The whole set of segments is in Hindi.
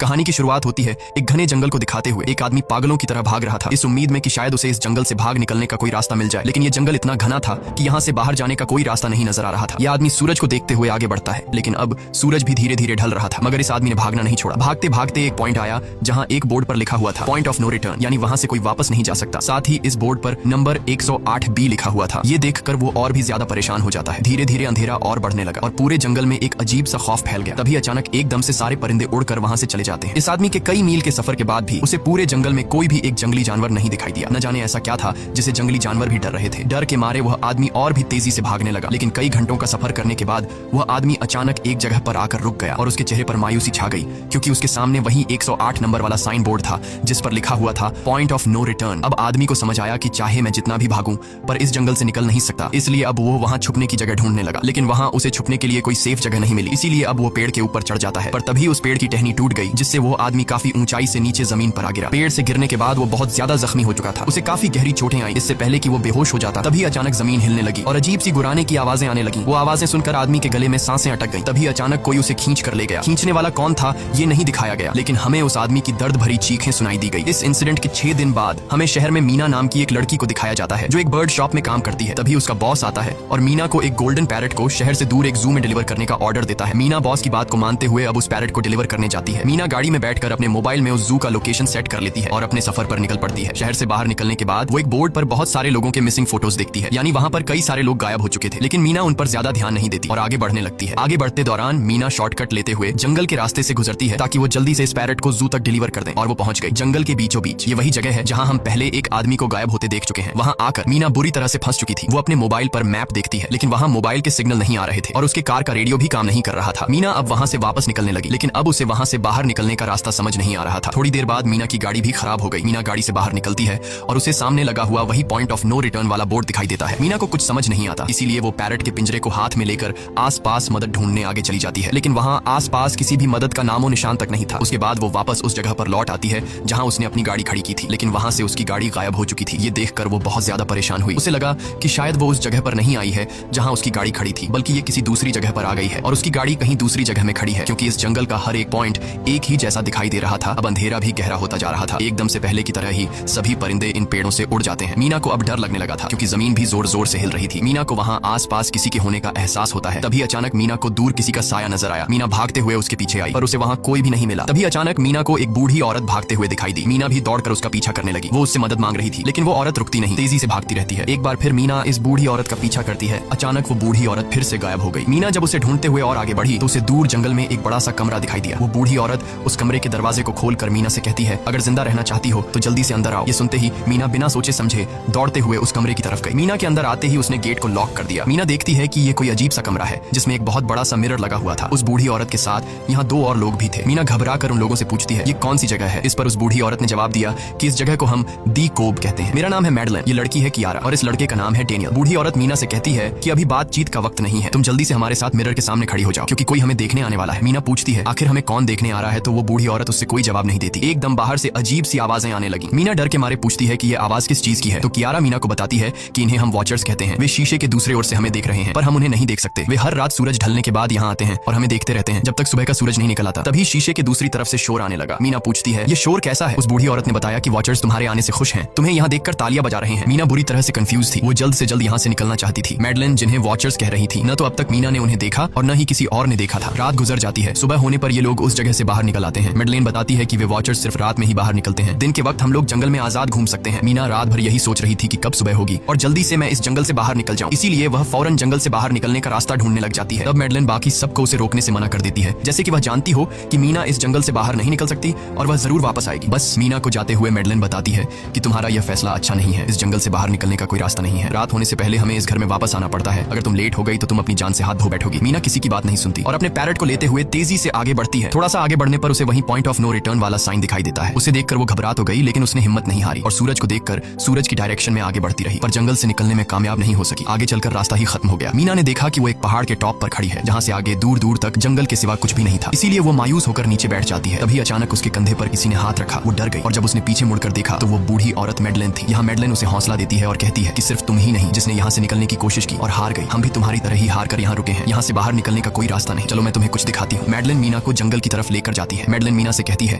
कहानी की शुरुआत होती है एक घने जंगल को दिखाते हुए। एक आदमी पागलों की तरह भाग रहा था, इस उम्मीद में कि शायद उसे इस जंगल से भाग निकलने का कोई रास्ता मिल जाए। लेकिन ये जंगल इतना घना था कि यहाँ से बाहर जाने का कोई रास्ता नहीं नजर आ रहा था। यह आदमी सूरज को देखते हुए आगे बढ़ता है, लेकिन अब सूरज भी धीरे धीरे ढल रहा था। मगर इस आदमी ने भागना नहीं छोड़ा। भागते भागते एक पॉइंट आया जहाँ एक बोर्ड पर लिखा हुआ था पॉइंट ऑफ नो रिटर्न, यानी वहां से कोई वापस नहीं जा सकता। साथ ही इस बोर्ड पर नंबर 108B लिखा हुआ था। ये देखकर वो और भी ज्यादा परेशान हो जाता है। धीरे धीरे अंधेरा और बढ़ने लगा और पूरे जंगल में एक अजीब सा खौफ फैल गया। तभी अचानक एकदम से सारे परिंदे उड़कर वहां से चले जाते हैं। इस आदमी के कई मील के सफर के बाद भी उसे पूरे जंगल में कोई भी एक जंगली जानवर नहीं दिखाई दिया। न जाने ऐसा क्या था जिसे जंगली जानवर भी डर रहे थे। डर के मारे वह आदमी और भी तेजी से भागने लगा। लेकिन कई घंटों का सफर करने के बाद वह आदमी अचानक एक जगह पर आकर रुक गया और उसके चेहरे पर मायूसी छा गई, क्योंकि उसके सामने वही 108 नंबर वाला साइन बोर्ड था जिस पर लिखा हुआ था पॉइंट ऑफ नो रिटर्न। अब आदमी को समझ आया कि चाहे मैं जितना भी भागूं पर इस जंगल से निकल नहीं सकता। इसलिए अब वो वहां छुपने की जगह ढूंढने लगा, लेकिन वहां उसे छुपने के लिए कोई सेफ जगह नहीं मिली। इसीलिए अब वो पेड़ के ऊपर चढ़ जाता है, पर तभी उस पेड़ की टहनी टूट गई, जिससे वो आदमी काफी ऊंचाई से नीचे जमीन पर आ गिरा। पेड़ से गिरने के बाद वो बहुत ज्यादा जख्मी हो चुका था। उसे काफी गहरी चोटें आई। इससे पहले कि वो बेहोश हो जाता तभी अचानक जमीन हिलने लगी और अजीब सी गुराने की आवाजें आने लगी। वो आवाजें सुनकर आदमी के गले में सांसें अटक गईं। तभी अचानक कोई उसे खींच कर ले गया। खींचने वाला कौन था ये नहीं दिखाया गया, लेकिन हमें उस आदमी की दर्द भरी चीखें सुनाई दी गई। इस इंसिडेंट के 6 दिन बाद हमें शहर में मीना नाम की एक लड़की को दिखाया जाता है जो एक बर्ड शॉप में काम करती है। तभी उसका बॉस आता है और मीना को एक गोल्डन पैरट को शहर से दूर एक जू में डिलीवर करने का ऑर्डर देता है। मीना बॉस की बात को मानते हुए अब उस पैरट को डिलीवर करने जाती है। मीना गाड़ी में बैठकर अपने मोबाइल में उस जू का लोकेशन सेट कर लेती है और अपने सफर पर निकल पड़ती है। शहर से बाहर निकलने के बाद वो एक बोर्ड पर बहुत सारे लोगों के मिसिंग फोटोज देखती है, यानी वहाँ पर कई सारे लोग गायब हो चुके थे। लेकिन मीना उन पर ज्यादा ध्यान नहीं देती और आगे बढ़ने लगती है। आगे बढ़ते दौरान मीना शॉर्टकट लेते हुए जंगल के रास्ते से गुजरती है ताकि वो जल्दी से इस पैरट को जू तक डिलीवर कर दें। और वो पहुंच गई जंगल के बीचों बीच। ये वही जगह है जहां हम पहले एक आदमी को गायब होते देख चुके हैं। वहां आकर मीना बुरी तरह से फंस चुकी थी। वो अपने मोबाइल पर मैप देखती है, लेकिन वहां मोबाइल के सिग्नल नहीं आ रहे थे और उसके कार का रेडियो भी काम नहीं कर रहा था। मीना अब वहां से वापस निकलने लगी, लेकिन अब उसे वहां से बाहर निकलने का रास्ता समझ नहीं आ रहा था। थोड़ी देर बाद मीना की गाड़ी भी खराब हो गई। मीना गाड़ी से बाहर निकलती है और उसे सामने लगा हुआ वही पॉइंट ऑफ नो रिटर्न वाला बोर्ड दिखाई देता है। मीना को कुछ समझ नहीं आता, इसीलिए वो पैरट के पिंजरे को हाथ में लेकर आसपास मदद ढूंढने आगे चली जाती है। लेकिन वहां आसपास किसी भी मदद का नामो निशान तक नहीं था। उसके बाद वो वापस उस जगह पर लौट आती है जहां उसने अपनी गाड़ी खड़ी की थी, लेकिन वहां से उसकी गाड़ी गायब हो चुकी थी। ये देखकर वो बहुत ज्यादा परेशान हुई। उसे लगा कि शायद वो उस जगह पर नहीं आई है जहां उसकी गाड़ी खड़ी थी, बल्कि ये किसी दूसरी जगह पर आ गई है और उसकी गाड़ी कहीं दूसरी जगह में खड़ी है, क्योंकि इस जंगल का हर एक पॉइंट एक ही जैसा दिखाई दे रहा था। अब अंधेरा भी गहरा होता जा रहा था। एकदम से पहले की तरह ही सभी परिंदे इन पेड़ों से उड़ जाते हैं। मीना को अब डर लगने लगा था, क्योंकि जमीन भी जोर जोर से हिल रही थी। मीना को वहां आसपास किसी के होने का एहसास होता है। तभी अचानक मीना को दूर किसी का साया नजर आया। मीना भागते हुए उसके पीछे आई, पर उसे वहां कोई भी नहीं मिला। तभी अचानक मीना को एक बूढ़ी औरत भागते हुए दिखाई दी। मीना भी दौड़कर उसका पीछा करने लगी। वो उससे मदद मांग रही थी, लेकिन वो औरत रुकती नहीं, तेजी से भागती रहती है। एक बार फिर मीना इस बूढ़ी औरत का पीछा करती है। अचानक वो बूढ़ी औरत फिर से गायब हो गई। मीना जब उसे ढूंढते हुए और आगे बढ़ी तो उसे दूर जंगल में एक बड़ा सा कमरा दिखाई दिया। वो बूढ़ी औरत उस कमरे के दरवाजे को खोलकर मीना से कहती है, अगर जिंदा रहना चाहती हो तो जल्दी से अंदर आओ। ये सुनते ही मीना बिना सोचे समझे दौड़ते हुए उस कमरे की तरफ गई। मीना के अंदर आते ही उसने गेट को लॉक कर दिया। मीना देखती है कि ये कोई अजीब सा कमरा है जिसमें एक बहुत बड़ा सा मिरर लगा हुआ था। उस बूढ़ी औरत के साथ यहाँ 2 और लोग भी थे। मीना घबरा कर उन लोगों से पूछती है, ये कौन सी जगह है? इस पर उस बूढ़ी औरत ने जवाब दिया कि इस जगह को हम दी कोब कहते हैं। मेरा नाम है मैडलन, ये लड़की है कियारा और इस लड़के का नाम है डेनियल। बूढ़ी औरत मीना से कहती है कि अभी बातचीत का वक्त नहीं है, तुम जल्दी से हमारे साथ मिरर के सामने खड़ी हो जाओ, क्योंकि कोई हमें देखने आने वाला है। मीना पूछती है आखिर हमें कौन देखने आ रहा है, तो वो बूढ़ी औरत उससे कोई जवाब नहीं देती। एकदम बाहर से अजीब सी आवाजें आने लगी। मीना डर के मारे पूछती है कि ये आवाज किस चीज की है, तो कियारा मीना को बताती है कि इन्हें हम वॉचर्स कहते हैं। वे शीशे के दूसरे ओर से हमें देख रहे हैं, पर हम उन्हें नहीं देख सकते। वे हर रात सूरज ढलने के बाद यहाँ आते हैं और हमें देखते रहते हैं जब तक सुबह का सूरज नहीं निकल आता। तभी शीशे के दूसरी तरफ से शोर आने लगा। मीना पूछती है ये शोर कैसा है? उस बूढ़ी औरत ने बताया कि वॉचर्स तुम्हारे आने से खुश हैं, तुम्हें यहाँ देखकर तालियां बजा रहे हैं। मीना बुरी तरह से कंफ्यूज थी। वो जल्द से जल्द यहाँ से निकलना चाहती थी। मैडलन जिन्हें वॉचर्स कह रही थी, न तो अब तक मीना ने उन्हें देखा और न ही किसी और ने देखा था। रात गुजर जाती है। सुबह होने पर ये लोग उस जगह से बाहर निकल आते हैं। मैडलन बताती है कि वे वॉचर्स सिर्फ रात में ही बाहर निकलते हैं, दिन के वक्त हम लोग जंगल में आजाद घूम सकते हैं। मीना रात भर यही सोच रही थी कि कब सुबह होगी और जल्दी से मैं इस जंगल से बाहर निकल जाऊं। इसीलिए वह फौरन जंगल से बाहर निकलने का रास्ता ढूंढने लग जाती है। तब मैडलन बाकी सबको उसे रोकने से मना कर देती है, जैसे कि वह जानती हो कि मीना इस जंगल से बाहर नहीं निकल सकती और वह जरूर वापस आएगी। बस मीना को जाते हुए मैडलन बताती है कि तुम्हारा यह फैसला अच्छा नहीं है, इस जंगल से बाहर निकलने का कोई रास्ता नहीं है। रात होने से पहले हमें इस घर में वापस आना पड़ता है। अगर तुम लेट हो गई तो तुम अपनी जान से हाथ धो बैठोगी। मीना किसी की बात नहीं सुनती और अपने पैरट को लेते हुए तेजी से आगे बढ़ती है। थोड़ा सा आगे बढ़ने पर उसे वही पॉइंट ऑफ नो रिटर्न वाला साइन दिखाई देता है। उसे देखकर वो घबरा तो गई, लेकिन उसने हिम्मत नहीं हारी और सूरज को देखकर सूरज की डायरेक्शन में आगे बढ़ती रही, पर जंगल से निकलने में कामयाब नहीं हो सकी। आगे चलकर रास्ता ही खत्म हो गया। मीना ने देखा कि वो एक पहाड़ के टॉप पर खड़ी है, जहाँ से आगे दूर दूर तक जंगल के सिवा कुछ भी नहीं था। इसीलिए वो मायूस होकर नीचे बैठ जाती है। तभी अचानक उसके कंधे पर किसी ने हाथ रखा। वो डर गई और जब उसने पीछे मुड़कर देखा तो वो बूढ़ी औरत मैडलन थी। यहाँ मैडलन उसे हौसला देती है और कहती है कि सिर्फ तुम ही नहीं जिसने यहाँ से निकलने की कोशिश की और हार गई, हम भी तुम्हारी तरह ही हार कर यहाँ रुके हैं। यहाँ से बाहर निकलने का कोई रास्ता नहीं, चलो मैं तुम्हें कुछ दिखाती हूँ। मैडलन मीना को जंगल की तरफ लेकर जाती जाती है। मेडलिन मीना से कहती है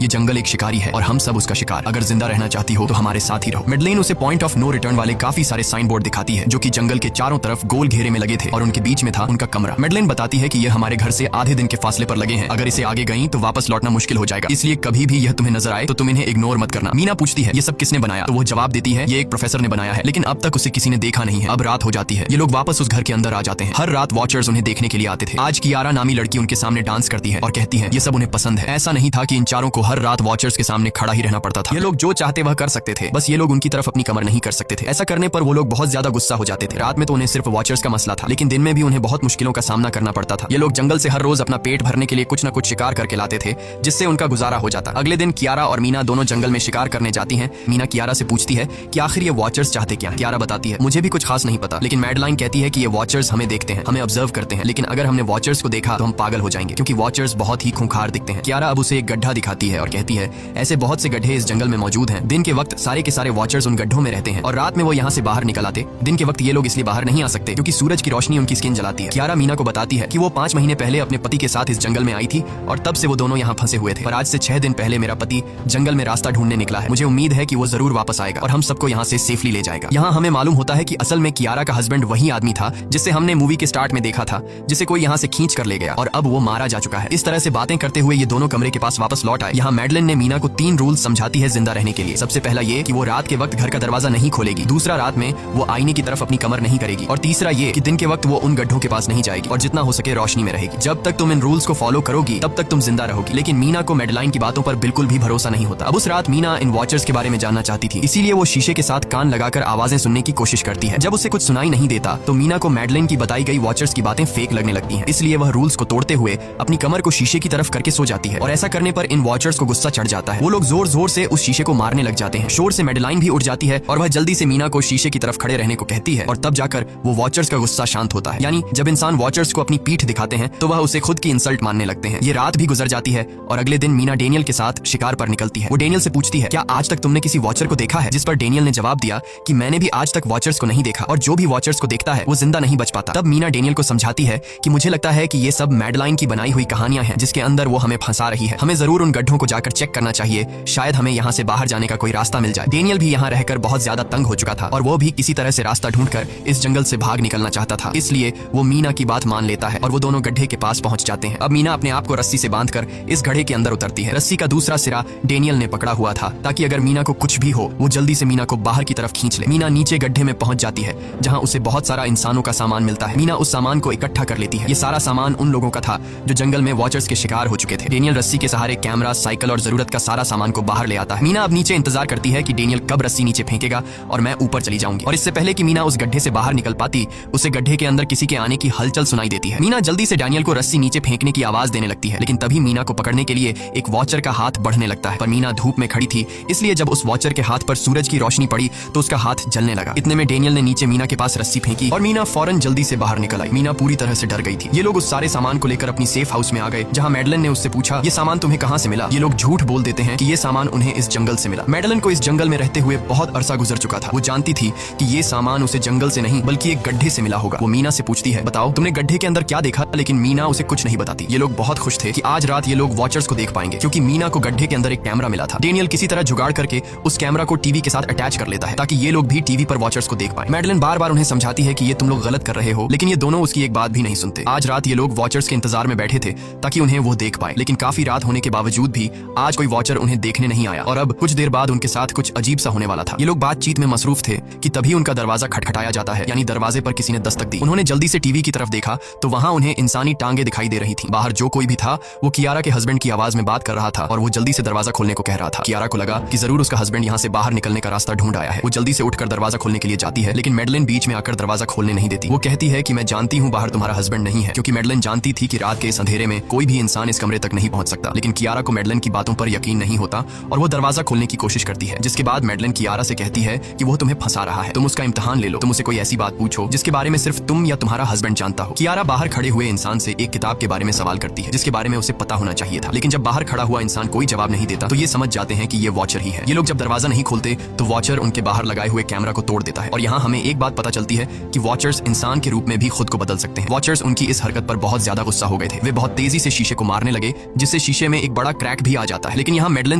ये जंगल एक शिकारी है और हम सब उसका शिकार। अगर जिंदा रहना चाहती हो तो हमारे साथ ही रहो। मेडलिन उसे पॉइंट ऑफ नो रिटर्न वाले काफी सारे साइन बोर्ड दिखाती है जो कि जंगल के चारों तरफ गोल घेरे में लगे थे और उनके बीच में था उनका कमरा। मेडलिन बताती है कि ये हमारे घर से आधे दिन के फासले पर लगे हैं। अगर इसे आगे गई तो वापस लौटना मुश्किल हो जाएगा, इसलिए कभी भी यह तुम्हें नजर आए तो तुम इन्हें इग्नोर मत करना। मीना पूछती है ये सब किसने बनाया, तो वो जवाब देती है ये एक प्रोफेसर ने बनाया है, लेकिन अब तक उसे किसी ने देखा नहीं है। अब रात हो जाती है, ये लोग वापस उस घर के अंदर आ जाते हैं। हर रात वॉचर्स उन्हें देखने के लिए आते थे। आज कियारा नामी लड़की उनके सामने डांस करती है और कहती है ये सब उन्हें पसंद है। ऐसा नहीं था कि इन चारों को हर रात वॉचर्स के सामने खड़ा ही रहना पड़ता था। ये लोग जो चाहते वह कर सकते थे, बस ये लोग उनकी तरफ अपनी कमर नहीं कर सकते थे। ऐसा करने पर वो लोग बहुत ज्यादा गुस्सा हो जाते थे। रात में तो उन्हें सिर्फ वॉचर्स का मसला था, लेकिन दिन में भी उन्हें बहुत मुश्किलों का सामना करना पड़ता था। ये लोग जंगल से हर रोज अपना पेट भरने के लिए कुछ न कुछ शिकार करके लाते थे, जिससे उनका गुजारा हो जाता। अगले दिन कियारा और मीना दोनों जंगल में शिकार करने जाती हैं। मीना कियारा से पूछती है कि आखिर ये वॉचर्स चाहते क्या। कियारा बताती है मुझे भी कुछ खास नहीं पता, लेकिन मैडलाइन कहती है कि ये वॉचर्स हमें देखते हैं, हमें ऑब्जर्व करते हैं, लेकिन अगर हमने वॉचर्स को देखा तो हम पागल हो जाएंगे क्योंकि वॉचर्स बहुत ही खूंखार दिखते हैं। कियारा अब उसे एक गड्ढा दिखाती है और कहती है ऐसे बहुत से गड्ढे इस जंगल में मौजूद हैं। दिन के वक्त सारे के सारे वॉचर्स उन गड्ढों में रहते हैं और रात में वो यहाँ से बाहर निकल आते। दिन के वक्त ये लोग इसलिए बाहर नहीं आ सकते क्योंकि सूरज की रोशनी उनकी स्किन जलाती है। कियारा मीना को बताती है कि वो 5 महीने पहले अपने पति के साथ इस जंगल में आई थी और तब से वो दोनों यहाँ फंसे हुए थे। पर आज से 6 दिन पहले मेरा पति जंगल में रास्ता ढूंढने निकला है। मुझे उम्मीद है कि वो जरूर वापस आएगा और हम सबको यहाँ से सेफली ले जाएगा। यहाँ हमें मालूम होता है कि असल में कियारा का हस्बैंड वही आदमी था जिससे हमने मूवी के स्टार्ट में देखा था, जिसे कोई यहाँ से खींच कर ले गया और अब वो मारा जा चुका है। इस तरह से बातें करते हुए ये दोनों कमरे के पास वापस लौट आए। यहाँ मैडलिन ने मीना को 3 रूल समझाती है जिंदा रहने के लिए। सबसे पहला ये कि वो रात के वक्त घर का दरवाजा नहीं खोलेगी, दूसरा रात में वो आईने की तरफ अपनी कमर नहीं करेगी, और तीसरा ये कि दिन के वक्त वो उन गड्ढों के पास नहीं जाएगी और जितना हो सके रोशनी में रहेगी। जब तक तुम इन रूल्स को फॉलो करोगी तब तक तुम जिंदा रहोगी। लेकिन मीना को मैडलाइन की बातों पर बिल्कुल भी भरोसा नहीं होता। अब उस रात मीना इन वॉचर्स के बारे में जानना चाहती थी, इसीलिए वो शीशे के साथ कान लगाकर आवाजें सुनने की कोशिश करती है। जब उसे कुछ सुनाई नहीं देता तो मीना को मैडलाइन की बताई गई वॉचर्स की बातें फेक लगने लगती हैं। इसलिए वह रूल्स को तोड़ते हुए अपनी कमर को शीशे की तरफ करके सो जाती है और ऐसा करने पर इन वॉचर्स को गुस्सा चढ़ जाता है। वो लोग जोर जोर से उस शीशे को मारने लग जाते हैं। शोर से मैडलाइन भी उठ जाती है और वह जल्दी से मीना को शीशे की तरफ खड़े रहने को कहती है और तब जाकर वो वॉचर्स का गुस्सा शांत होता है। यानी जब इंसान वॉचर्स को अपनी पीठ दिखाते हैं तो वह उसे खुद की इंसल्ट मानने लगते हैं। ये रात भी गुजर जाती है और अगले दिन मीना डेनियल के साथ शिकार पर निकलती है। वो डेनियल से पूछती है क्या आज तक तुमने किसी वॉचर को देखा है, जिस पर डेनियल ने जवाब दिया कि मैंने भी आज तक वॉचर्स को नहीं देखा और जो भी वॉचर्स को देखता है वो जिंदा नहीं बच पाता। तब मीना डेनियल को समझाती है कि मुझे लगता है कि ये सब मैडलाइन की बनाई हुई कहानियां हैं जिसके अंदर वो हमें फंसा रही है। हमें जरूर उन गड्ढों को जाकर चेक करना चाहिए, शायद हमें यहाँ से बाहर जाने का कोई रास्ता मिल जाए। डेनियल भी यहाँ रहकर बहुत ज्यादा तंग हो चुका था और वो भी किसी तरह से रास्ता ढूंढकर इस जंगल से भाग निकलना चाहता था, इसलिए वो मीना की बात मान लेता है और वो दोनों गड्ढे के पास पहुंच जाते हैं। अब मीना अपने आप को रस्सी से बांधकर इस गड्ढे के अंदर उतरती है। रस्सी का दूसरा सिरा डेनियल ने पकड़ा हुआ था ताकि अगर मीना को कुछ भी हो वो जल्दी से मीना को बाहर की तरफ खींच ले। मीना नीचे गड्ढे में पहुंच जाती है जहां उसे बहुत सारा इंसानों का सामान मिलता है। मीना उस सामान को इकट्ठा कर लेती है। ये सारा सामान उन लोगों का था जो जंगल में वॉचर्स के शिकार हो चुके थे। डेनियल रस्सी के सहारे कैमरा, साइकिल और जरूरत का सारा सामान को बाहर ले आता है। मीना अब नीचे इंतजार करती है कि डेनियल कब रस्सी नीचे फेंकेगा और मैं ऊपर चली जाऊंगी। और इससे पहले कि मीना उस गड्ढे से बाहर निकल पाती उसे गड्ढे के अंदर किसी के आने की हलचल सुनाई देती है। मीना जल्दी से डेनियल को रस्सी नीचे फेंकने की आवाज देने लगती है, लेकिन तभी मीना को पकड़ने के लिए एक वॉचर का हाथ बढ़ने लगता है। पर मीना धूप में खड़ी थी, इसलिए जब उस वॉचर के हाथ पर सूरज की रोशनी पड़ी तो उसका हाथ जलने लगा। इतने में डेनियल ने नीचे मीना के पास रस्सी फेंकी और मीना फौरन जल्दी से बाहर निकल आई। मीना पूरी तरह से डर गई थी। ये लोग उस सारे सामान को लेकर अपनी सेफ हाउस में आ गए जहां मैडलिन ने उससे पूछा ये सामान तुम्हें कहां से मिला। ये लोग झूठ बोल देते हैं कि ये सामान उन्हें इस जंगल से मिला। मैडलिन को इस जंगल में रहते हुए बहुत अरसा गुजर चुका था। वो जानती थी कि ये सामान उसे जंगल से नहीं बल्कि एक गड्ढे से मिला होगा। वो मीना से पूछती है बताओ तुमने गड्ढे के अंदर क्या देखा, लेकिन मीना उसे कुछ नहीं बताती। ये लोग बहुत खुश थे कि आज रात ये लोग वॉचर्स को देख पाएंगे क्योंकि मीना को गड्ढे के अंदर एक कैमरा मिला था। डेनियल किसी तरह जुगाड़ करके उस कैमरा को टीवी के साथ अटैच कर लेता है ताकि ये लोग भी टीवी पर वॉचर्स को देख पाए। मैडलिन बार बार उन्हें समझाती है कि ये तुम लोग गलत कर रहे हो, लेकिन ये दोनों उसकी एक बात भी नहीं सुनते। आज रात ये लोग वॉचर्स के इंतजार में बैठे थे ताकि उन्हें वो देख पाए, लेकिन काफी रात होने के बावजूद भी आज कोई वॉचर उन्हें देखने नहीं आया और अब कुछ देर बाद उनके साथ कुछ अजीब सा होने वाला था। ये लोग बातचीत में मसरूफ थे कि तभी उनका दरवाजा खटखटाया जाता है, यानी दरवाजे पर किसी ने दस्तक दी। उन्होंने जल्दी से टीवी की तरफ देखा तो वहां उन्हें इंसानी टांगे दिखाई दे रही थी। बाहर जो कोई भी था वो कियारा के हस्बैंड की आवाज में बात कर रहा था और वो जल्दी से दरवाजा खोलने को कह रहा था। कियारा को लगा कि जरूर उसका हस्बैंड यहाँ से बाहर निकलने का रास्ता ढूंढ आया है। वो जल्दी से उठकर दरवाजा खोलने के लिए जाती है, लेकिन मैडलिन बीच में आकर दरवाजा खोलने नहीं देती। वो कहती है कि मैं जानती हूँ बाहर तुम्हारा हस्बैंड नहीं है, क्योंकि मैडलिन जानती थी कि रात के इस अंधेरे में कोई भी इंसान इस कमरे तक नहीं पहुंच सकता। लेकिन कियारा को मैडलिन की बातों पर यकीन नहीं होता और वो दरवाजा खोलने की कोशिश करती है, जिसके बाद मैडलिन कियारा से कहती है कि वो तुम्हें फंसा रहा है, तुम उसका इम्तिहान ले लो, तुम उसे कोई ऐसी बात पूछो जिसके बारे में सिर्फ तुम या तुम्हारा हस्बैंड जानता हो। कियारा बाहर खड़े हुए इंसान से एक किताब के बारे में सवाल करती है जिसके बारे में उसे पता होना चाहिए था, लेकिन जब बाहर खड़ा हुआ इंसान कोई जवाब नहीं देता तो ये समझ जाते हैं कि ये वॉचर ही है। ये लोग जब दरवाजा नहीं खोलते तो वॉचर उनके बाहर लगाए हुए कैमरा को तोड़ देता है और यहाँ हमें एक बात पता चलती है कि वॉचर्स इंसान के रूप में भी खुद को बदल सकते हैं। वॉचर्स उनकी इस हरकत पर बहुत ज्यादा गुस्सा हो गए थे। वे बहुत तेजी से शीशे को मारने लगे जिससे शीशे में एक बड़ा क्रैक भी आ जाता है। लेकिन यहाँ मेडलिन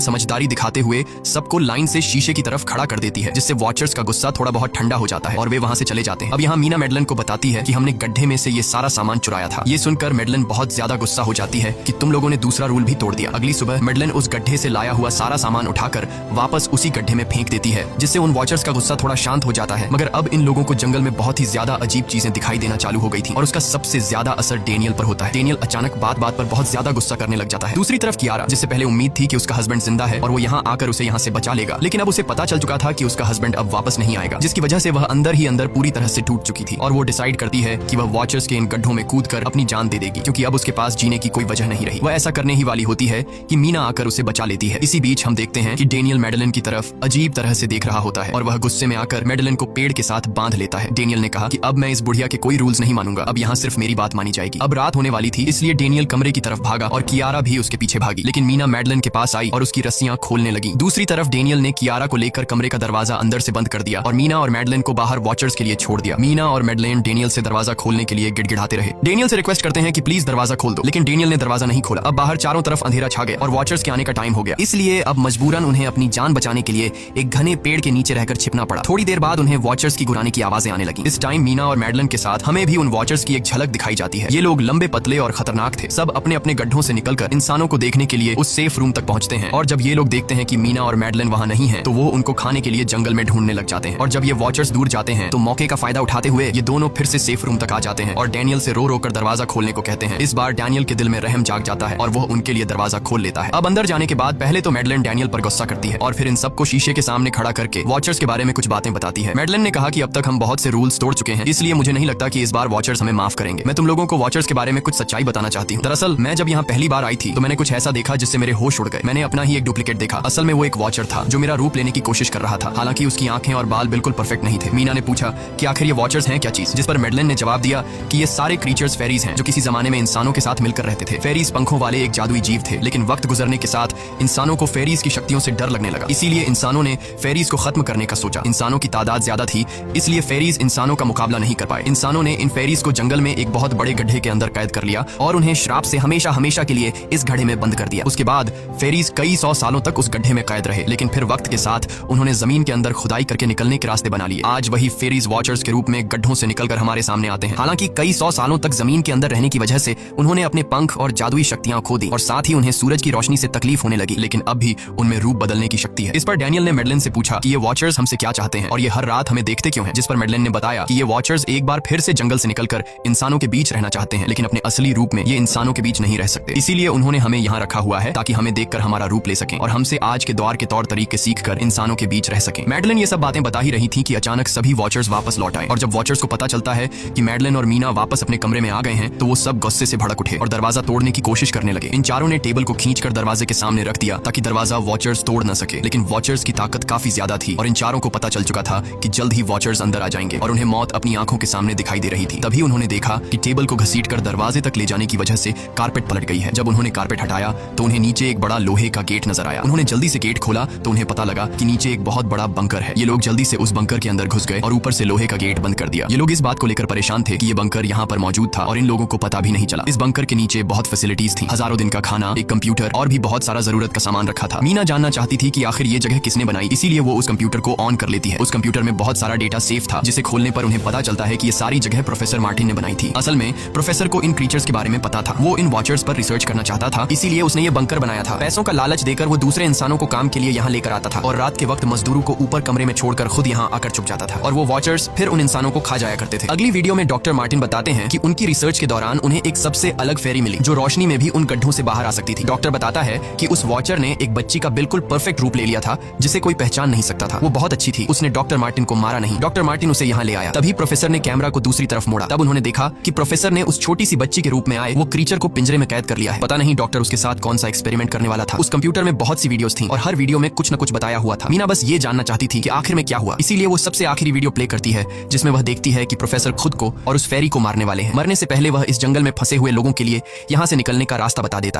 समझदारी दिखाते हुए सबको लाइन से शीशे की तरफ खड़ा कर देती है, जिससे वॉचर्स का गुस्सा थोड़ा बहुत ठंडा हो जाता है और वे वहां से चले जाते हैं। अब यहाँ मीना मेडलिन को बताती है कि हमने गड्ढे में से ये सारा सामान चुराया था। ये सुनकर मेडलिन बहुत ज्यादा गुस्सा हो जाती है कि तुम लोगों ने दूसरा रूल भी तोड़ दिया। अगली सुबह मेडलिन उस गड्ढे से लाया हुआ सारा सामान उठाकर वापस उसी गड्ढे में फेंक देती है, जिससे उन वॉचर्स का गुस्सा थोड़ा शांत हो जाता है। मगर अब इन लोगों को जंगल में बहुत ही ज्यादा अजीब चीजें दिखाई देना चालू हो गई थी और उसका सबसे ज्यादा असर डेनियल पर होता है। डेनियल अचानक बात बात पर बहुत ज्यादा गुस्सा करने लग जाता है। दूसरी तरफ कियारा, जिससे पहले उम्मीद थी कि उसका हस्बैंड जिंदा है और वो यहाँ आकर उसे यहाँ से बचा लेगा, लेकिन अब उसे पता चल चुका था कि उसका हस्बैंड अब वापस नहीं आएगा, जिसकी वजह से वह अंदर ही अंदर पूरी तरह से टूट चुकी थी और वो डिसाइड करती है कि वह वॉचर्स के इन गड्ढों में कूदकर अपनी जान दे देगी, क्योंकि अब उसके पास जीने की कोई वजह नहीं रही। वह ऐसा करने ही वाली होती है कि मीना आकर उसे बचा लेती है। इसी बीच हम देखते हैं कि डेनियल मेडलिन की तरफ अजीब तरह से देख रहा होता है और वह गुस्से में आकर मेडलिन को पेड़ के साथ बांध लेता है। डेनियल ने कहा कि अब मैं इस बुढ़िया के कोई रूल्स नहीं मानूंगा, अब यहाँ सिर्फ मेरी बात मानी जाएगी। अब रात होने वाली थी, इसलिए डेनियल कमरे की तरफ भागा और कियारा भी उसके पीछे भागी, लेकिन मीना मेडलिन के पास आई और उसकी रस्सियां खोलने लगी। दूसरी तरफ डेनियल ने कियारा को लेकर कमरे का दरवाजा अंदर से बंद कर दिया और मीना और मेडलिन को बाहर वॉचर्स के लिए छोड़ दिया। मीना और मेडलिन डेनियल से दरवाजा खोलने के लिए गिड़गिड़ाते रहे। डेनियल से रिक्वेस्ट करते हैं कि प्लीज दरवाजा खोल दो, लेकिन डेनियल ने दरवाजा नहीं खोला। अब बाहर चारों तरफ अंधेरा छा गया और वॉचर्स के आने का टाइम हो गया, इसलिए अब मजबूरन उन्हें अपनी जान बचाने के लिए एक घने पेड़ के नीचे रहकर छिपना पड़ा। थोड़ी देर बाद उन्हें वॉचर्स की गुराने की आवाजें आने लगी। इस टाइम मीना और मेडलिन के साथ हमें भी उन वॉचर्स की एक झलक दिखाई जाती है। ये लोग लंबे पतले और खतरनाक थे। सब अपने अपने गड्ढों से निकलकर इंसानों को देखने के लिए उस सेफ रूम तक पहुंचते हैं और जब ये लोग देखते हैं कि मीना और मेडलिन वहां नहीं है, तो वो उनको खाने के लिए जंगल में ढूंढने लग जाते हैं। और जब ये वॉचर्स दूर जाते हैं तो मौके का फायदा उठाते हुए ये दोनों फिर से सेफ रूम तक आ जाते हैं और डेनियल से रो रो कर दरवाजा खोलने को कहते हैं। इस बार डेनियल के दिल में रहम जाग जाता है और वो उनके लिए दरवाजा खोल लेता है। अब अंदर जाने के बाद पहले तो मेडलिन डेनियल पर गुस्सा करती है और फिर इन सबको शीशे के सामने खड़ा करके वॉचर्स के बारे में कुछ बातें बताती है। मेडलिन ने कहा कि अब तक हम बहुत से रूल्स तोड़ चुके हैं, इसलिए मुझे नहीं लगता कि इस बार वॉचर्स हमें माफ करेंगे। मैं तुम लोगों को वॉचर्स के बारे में कुछ सच्चाई बताना चाहती हूँ। दरअसल मैं जब यहाँ पहली बार आई थी तो मैंने कुछ ऐसा देखा जिससे मेरे होश उड़ गए। मैंने अपना ही एक डुप्लीकेट देखा। असल में वो एक वॉचर था जो मेरा रूप लेने की कोशिश कर रहा था, हालांकि उसकी आंखें और बाल बिल्कुल परफेक्ट नहीं थे। मीना ने पूछा कि आखिर ये वॉचर्स हैं क्या चीज, जिस पर मेडलिन ने जवाब दिया कि ये सारे क्रीचर्स फेरीज हैं जो किसी जमाने में इंसानों के साथ मिलकर रहते थे। फेरीज पंखों वाले एक जादुई जीव थे, लेकिन वक्त गुजरने के साथ इंसानों को फेरीज की शक्तियों से डर लगने लगा, इसीलिए इंसानों ने फेरीज को खत्म करने का सोचा। इंसानों की तादाद ज्यादा थी, इसलिए फेरीज इंसानों का मुकाबला नहीं कर पाए। इंसानों ने इन फेरीज को जंगल में एक बहुत बड़े गड्ढे के अंदर कैद कर लिया और उन्हें श्राप से हमेशा हमेशा के लिए इस गड्ढे में बंद कर दिया। उसके बाद फेरीज कई 100 सालों तक उस गड्ढे में कैद रहे, लेकिन फिर वक्त के साथ उन्होंने जमीन के अंदर खुदाई करके निकलने के रास्ते बना लिए। आज वही फेरीज वॉचर्स के रूप में गड्ढों से निकलकर हमारे सामने आते हैं। हालांकि कई 100 सालों तक जमीन के अंदर रहने की वजह से उन्होंने अपने पंख और जादुई शक्तियां खो दी और साथ ही उन्हें सूरज की रोशनी से तकलीफ होने लगी, लेकिन अब भी उनमें रूप बदलने की शक्ति है। इस पर डेनियल ने मेडलिन से पूछा कि ये वॉचर्स हमसे क्या चाहते हैं और ये हर रात हमें देखते क्यों हैं, जिस पर मेडलिन ने बताया कि ये वॉचर्स एक बार फिर से जंगल से निकलकर इंसानों के बीच रहना चाहते हैं, लेकिन अपने असली रूप में ये इंसानों के बीच नहीं रह सकते। इसीलिए उन्होंने हमें यहाँ रखा हुआ है ताकि हमें देखकर हमारा रूप ले सकें और हमसे आज के दौर के तौर तरीके सीखकर इंसानों के बीच रह सकें। मेडलिन ये सब बातें बता ही रही थी कि अचानक सभी वॉचर्स वापस लौट आए और जब वॉचर्स को पता चलता है कि मेडलिन और मीना वापस अपने कमरे में आ गए हैं तो वो सब गुस्से से भड़क उठे और दरवाजा तोड़ने की कोशिश करने लगे। इन चारों ने टेबल को खींचकर दरवाजे के सामने रख दिया ताकि दरवाजा वॉचर्स तोड़ न सके, लेकिन वॉचर्स की ताकत काफी ज्यादा थी और इन चारों को पता चल चुका था कि जल्द ही वॉचर्स अंदर आ जाएंगे और उन्हें मौत अपनी आंखों के सामने दिखाई दे रही थी। तभी उन्होंने देखा कि टेबल को घसीटकर दरवाजे तक ले जाने की वजह से कारपेट पलट गई है। जब उन्होंने कारपेट हटाया तो उन्हें नीचे एक बड़ा लोहे का गेट नजर आया। उन्होंने जल्दी से गेट खोला तो उन्हें पता लगा कि नीचे एक बहुत बड़ा बंकर है। ये लोग जल्दी से उस बंकर के अंदर घुस गए और ऊपर से लोहे का गेट बंद कर दिया। ये लोग इस बात को लेकर परेशान थे कि ये बंकर यहाँ पर मौजूद था और इन लोगों को पता भी नहीं चला। इस बंकर के नीचे बहुत फैसिलिटीज थी, हजारों दिन का खाना, एक कंप्यूटर और भी बहुत सारा जरूरत का सामान रखा था। मीना जानना चाहती थी कि आखिर ये जगह किसने बनाई, इसीलिए वो उस कंप्यूटर को ऑन कर लेती है। उस कंप्यूटर में बहुत सारा डेटा सेफ था, जिसे खोलने पर उन्हें पता चलता है कि ये सारी जगह प्रोफेसर मार्टिन ने बनाई थी। असल में प्रोफेसर को इन क्रीचर्स के बारे में पता था, वो इन वॉचर्स पर रिसर्च करना चाहता था, इसीलिए उसने ये बंकर बनाया था। पैसों का लालच देकर वो दूसरे इंसानों को काम के लिए यहाँ लेकर आता था और रात के वक्त मजदूरों को ऊपर कमरे में छोड़कर खुद यहाँ आकर छुप जाता था और वो वॉचर्स फिर उन इंसानों को खा जाया करते थे। अगली वीडियो में डॉक्टर मार्टिन बताते हैं कि उनकी रिसर्च के दौरान उन्हें एक सबसे अलग फेरी मिली जो रोशनी में भी उन गड्ढों से बाहर आ सकती थी। डॉक्टर बताता है कि उस वॉचर ने एक बच्ची का बिल्कुल परफेक्ट रूप ले लिया था जिसे कोई पहचान नहीं सकता था। वो बहुत अच्छी थी, उसने डॉक्टर मार्टिन को मारा नहीं। डॉक्टर मार्टिन उसे यहाँ ले आया। तभी प्रोफेसर ने कैमरा को दूसरी तरफ मोड़ा। तब उन्होंने देखा कि प्रोफेसर ने उस छोटी सी बच्ची के रूप में आए वो क्रीचर को पिंजरे में कैद कर लिया है। पता नहीं डॉक्टर उसके साथ कौन सा एक्सपेरिमेंट करने वाला था। उस कंप्यूटर में बहुत सी वीडियोस थी और हर वीडियो में कुछ न कुछ बताया हुआ था। मीना बस ये जानना चाहती थी कि आखिर में क्या हुआ, इसीलिए वो सबसे आखिरी वीडियो प्ले करती है जिसमें वह देखती है कि प्रोफेसर खुद को और उस फेरी को मारने वाले हैं। मरने से पहले वह इस जंगल में फंसे हुए लोगों के लिए यहाँ से निकलने का रास्ता बता देता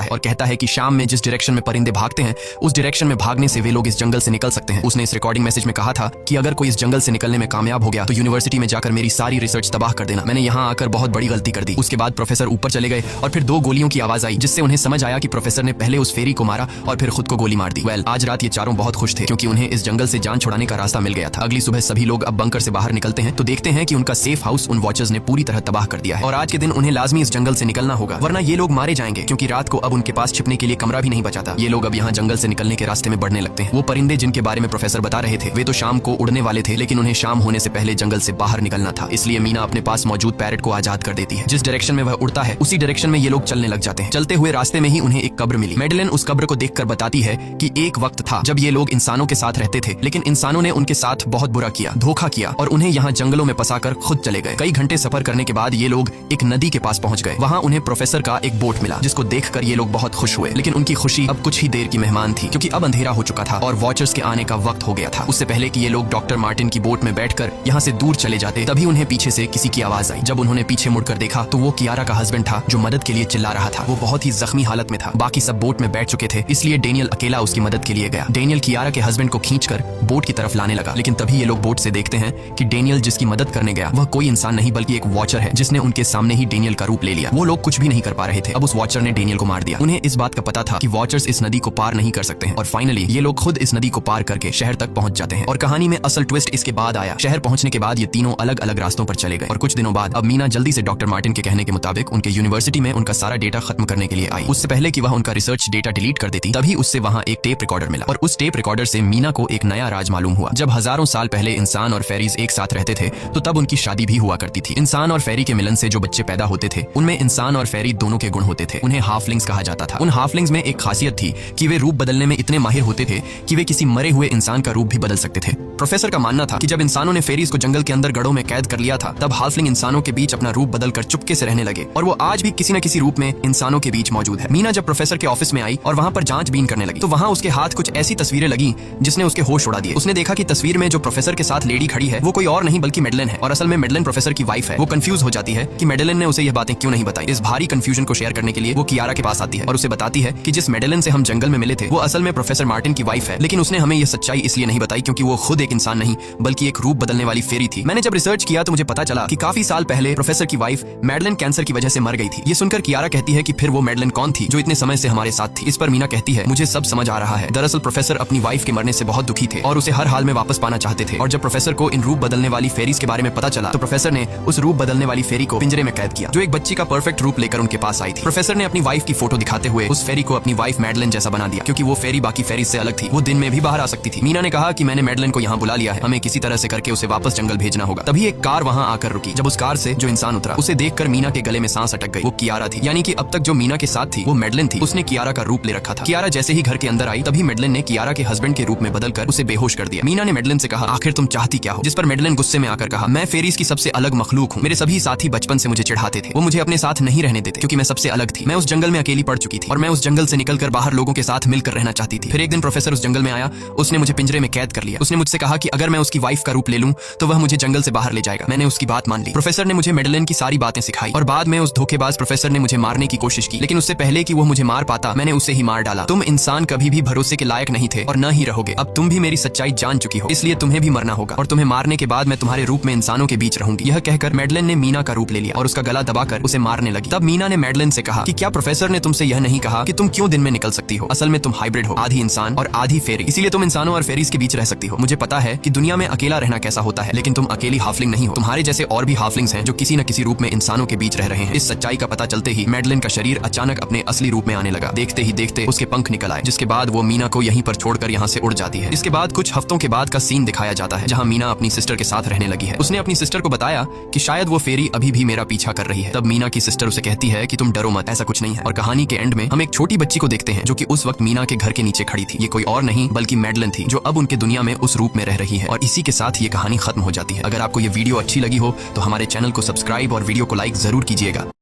है और कहता है कि शाम में जिस डायरेक्शन में परिंदे भागते हैं उस डायरेक्शन में भागने से वे लोग इस जंगल से निकल सकते हैं। उसने इस रिकॉर्डिंग मैसेज में कहा था कि अगर कोई इस जंगल से निकलने में कामयाब हो गया तो यूनिवर्सिटी में जाकर मेरी सारी रिसर्च तबाह कर देना। मैंने यहाँ आकर बहुत बड़ी गलती कर दी। उसके बाद प्रोफेसर ऊपर चले गए और फिर 2 गोलियों की आवाज आई जिससे उन्हें समझ समझ आया कि प्रोफेसर ने पहले उस फेरी को मारा और फिर खुद को गोली मार दी। आज रात ये चारों बहुत खुश थे क्योंकि उन्हें इस जंगल से जान छुड़ाने का रास्ता मिल गया था। अगली सुबह सभी लोग अब बंकर से बाहर निकलते हैं तो देखते हैं कि उनका सेफ हाउस उन वॉचर्स ने पूरी तरह तबाह कर दिया है और आज के दिन उन्हें लाजमी इस जंगल से निकलना होगा, वरना ये लोग मारे जाएंगे क्योंकि रात को अब उनके पास छिपने के लिए कमरा भी नहीं बचा था। ये लोग अब यहाँ जंगल से निकलने के रास्ते में बढ़ने लगते हैं। वो परिंदे जिनके बारे में प्रोफेसर बता रहे थे वे तो शाम को उड़ने वाले थे, लेकिन उन्हें शाम होने से पहले जंगल से बाहर निकलना था, इसलिए मीना अपने पास मौजूद पैरेट को आजाद कर देती है। जिस डायरेक्शन में वह उड़ता है उसी डायरेक्शन में ये लोग चलने लग जाते हैं। चलते हुए रास्ते में ही उन्हें एक कब्र मिली। मैडेलिन उस कब्र को देखकर बताती है कि एक वक्त था जब ये लोग इंसानों के साथ रहते थे, लेकिन इंसानों ने उनके साथ बहुत बुरा किया, धोखा किया और उन्हें यहाँ जंगलों में फंसाकर खुद चले गए। कई घंटे सफर करने के बाद ये लोग एक नदी के पास पहुंच गए। वहाँ उन्हें प्रोफेसर का एक बोट मिला जिसको देखकर ये लोग बहुत खुश हुए, लेकिन उनकी खुशी अब कुछ ही देर की मेहमान थी क्योंकि अब अंधेरा हो चुका था और वॉचर्स के आने का वक्त हो गया था। उससे पहले कि ये लोग डॉक्टर मार्टिन की बोट में बैठकर यहाँ से दूर चले जाते तभी उन्हें पीछे से किसी की आवाज आई। जब उन्होंने पीछे मुड़कर देखा तो वो कियारा का हस्बैंड था जो मदद के लिए चिल्ला रहा था। वो बहुत ही जख्मी हालत में था। बाकी सब बोट में बैठ चुके थे, इसलिए डेनियल अकेला उसकी मदद के लिए गया। डेनियल कियारा के हस्बैंड को खींचकर बोट की तरफ लाने लगा, लेकिन तभी ये लोग बोट से देखते हैं कि डेनियल जिसकी मदद करने गया वह कोई इंसान नहीं बल्कि एक वॉचर है जिसने उनके सामने ही डेनियल का रूप ले लिया। वो लोग कुछ भी नहीं कर पा रहे थे। अब उस वॉचर ने डेनियल को मार दिया। उन्हें इस बात का पता था कि वॉचर्स इस नदी को पार नहीं कर सकते हैं और फाइनली ये लोग खुद इस नदी को पार करके शहर तक पहुंच जाते हैं। और कहानी में असल ट्विस्ट इसके बाद आया। शहर पहुंचने के बाद ये तीनों अलग अलग रास्तों पर चले गए और कुछ दिनों बाद अब मीना जल्दी से डॉक्टर मार्टिन के कहने के मुताबिक उनके यूनिवर्सिटी में उनका सारा डेटा खत्म करने के लिए आई। उससे पहले कि वह उनका रिसर्च डेटा डिलीट कर देती तभी उससे वहां एक टेप रिकॉर्डर मिला और उस टेप रिकॉर्डर से मीना को एक नया राज मालूम हुआ। जब हजारों साल पहले इंसान और फेरीज एक साथ रहते थे तो तब उनकी शादी भी हुआ करती थी। इंसान और फेरी के मिलन से जो बच्चे पैदा होते थे उनमें इंसान और फेरी दोनों के गुण होते थे। उन्हें हाफलिंग्स कहा जाता था। उन हाफलिंग्स में एक खासियत थी कि वे रूप बदलने में इतने माहिर होते थे कि वे किसी मरे हुए इंसान का रूप भी बदल सकते थे। प्रोफेसर का मानना था कि जब इंसानों ने फेरीज को जंगल के अंदर गढ़ों में कैद कर लिया था तब हाफलिंग इंसानों के बीच अपना रूप बदलकर चुपके से रहने लगे और वो आज भी किसी न किसी रूप में इंसानों के बीच मौजूद है। मीना जब प्रोफेसर के ऑफिस में आई और वहां पर जांचबीन करने लगी तो वहां उसके हाथ कुछ ऐसी तस्वीरें लगी जिसने उसके होश उड़ा दिए। उसने देखा कि तस्वीर में जो प्रोफेसर के साथ लेडी खड़ी है वो कोई और नहीं बल्कि मैडेलिन है और असल में मैडेलिन प्रोफेसर की वाइफ है। वो कंफ्यूज हो जाती है कि मैडेलिन ने उसे ये बातें क्यों नहीं बताई। इस भारी कंफ्यूजन को शेयर करने के लिए वो कियारा के पास आती है और उसे बताती है कि जिस मैडेलिन से हम जंगल में मिले थे वो असल में प्रोफेसर मार्टिन की वाइफ है, लेकिन उसने हमें ये सच्चाई इसलिए नहीं बताई क्योंकि वो खुद एक इंसान नहीं बल्कि एक रूप बदलने वाली फेरी थी। मैंने जब रिसर्च किया तो मुझे पता चला कि काफी साल पहले प्रोफेसर की वाइफ मैडेलिन कैंसर की वजह से मर गई थी। ये सुनकर कियारा कहती है कि फिर वो मैडेलिन कौन थी जो इतने समय से हमारे साथ थी। इस पर मीना कहती है मुझे सब समझ आ रहा है। दरअसल प्रोफेसर अपनी वाइफ के मरने से बहुत दुखी थे और उसे हर हाल में वापस पाना चाहते थे और जब प्रोफेसर को इन रूप बदलने वाली फेरीज के बारे में पता चला तो प्रोफेसर ने उस रूप बदलने वाली फेरी को पिंजरे में कैद किया जो एक बच्ची का परफेक्ट रूप लेकर उनके पास आई थी। प्रोफेसर ने अपनी वाइफ की फोटो दिखाते हुए उस फेरी को अपनी वाइफ मैडेलिन जैसा बना दिया क्योंकि वो फेरी बाकी फेरीज से अलग थी। वो दिन में भी बाहर आ सकती थी। मीना ने कहा कि मैंने मैडेलिन को यहाँ बुला लिया है, हमें किसी तरह से करके उसे वापस जंगल भेजना होगा। तभी एक कार वहाँ आकर रुकी। जब उस कार से जो इंसान उतरा उसे देखकर मीना के गले में सांस अटक गई। वो कियारा थी, यानी कि अब तक जो मीना के साथ थी वो मैडेलिन थी। उसने कियारा का रूप ले रखा था। कियारा जैसे ही घर के अंदर आई तभी मैडेलिन ने कियारा के हस्बैंड के रूप में बदलकर उसे बेहोश कर दिया। मीना ने मैडेलिन से कहा आखिर तुम चाहती क्या हो, जिस पर मैडेलिन गुस्से में आकर कहा मैं फेरीज की सबसे अलग मखलूक हूँ। मेरे सभी साथी बचपन से मुझे चिढ़ाते थे, वो मुझे अपने साथ नहीं रहने देते क्योंकि मैं सबसे अलग थी। मैं उस जंगल में अकेली पड़ चुकी थी और मैं उस जंगल से निकलकर बाहर लोगों के साथ मिलकर रहना चाहती थी। फिर एक दिन प्रोफेसर उस जंगल में आया, उसने मुझे पिंजरे में कैद कर लिया। उसने मुझसे कहा कि अगर मैं उसकी वाइफ का रूप ले लूं तो वह मुझे जंगल से बाहर ले जाएगा। मैंने उसकी बात मान ली। प्रोफेसर ने मुझे मैडेलिन की सारी बातें सिखाई और बाद में उस धोखेबाज प्रोफेसर ने मुझे मारने की कोशिश की, लेकिन उससे पहले कि वो मुझे मार पाता मैंने उसे ही मार डाला। तुम इंसान कभी भी भरोसे के लायक नहीं थे और न ही रहोगे। अब तुम भी मेरी सच्चाई जान चुकी हो, इसलिए तुम्हें भी मरना होगा और तुम्हें मारने के बाद मैं तुम्हारे रूप में इंसानों के बीच रहूंगी। यह कहकर मैडेलिन ने मीना का रूप ले लिया और उसका गला दबाकर उसे मारने लगी। तब मीना ने मैडेलिन से कहा कि क्या प्रोफेसर ने तुमसे यह नहीं कहा कि तुम क्यों दिन में निकल सकती हो? असल में तुम हाइब्रिड हो, आधी इंसान और आधी फेरी, इसीलिए तुम इंसानों और फेरीज के बीच रह सकती हो। मुझे पता है कि दुनिया में अकेला रहना कैसा होता है, लेकिन तुम अकेली हाफलिंग नहीं हो। तुम्हारे जैसे और भी हाफलिंग्स हैं जो किसी न किसी रूप में इंसानों के बीच रह रहे हैं। इस सच्चाई का पता चलते ही मैडेलिन का शरीर अचानक अपने असली रूप में आने लगा। देखते ही देखते उसके पंख निकल आए, जिसके बाद वो मीना को यहीं पर छोड़कर यहाँ से उड़ जाती है। इसके बाद कुछ हफ्तों के बाद का सीन दिखाया जाता है जहाँ मीना अपनी सिस्टर के साथ रहने लगी है। उसने अपनी सिस्टर को बताया कि शायद वो फेरी अभी भी मेरा पीछा कर रही है। तब मीना की सिस्टर उसे कहती है कि तुम डरो मत, ऐसा कुछ नहीं है। और कहानी के एंड में हम एक छोटी बच्ची को देखते हैं जो कि उस वक्त मीना के घर के नीचे खड़ी थी। ये कोई और नहीं बल्कि मैडेलिन थी जो अब उनके दुनिया में उस रूप में रह रही है। और इसी के साथ ये कहानी खत्म हो जाती है। अगर आपको ये वीडियो अच्छी लगी हो तो हमारे चैनल को सब्सक्राइब और वीडियो को लाइक जरूर कीजिएगा।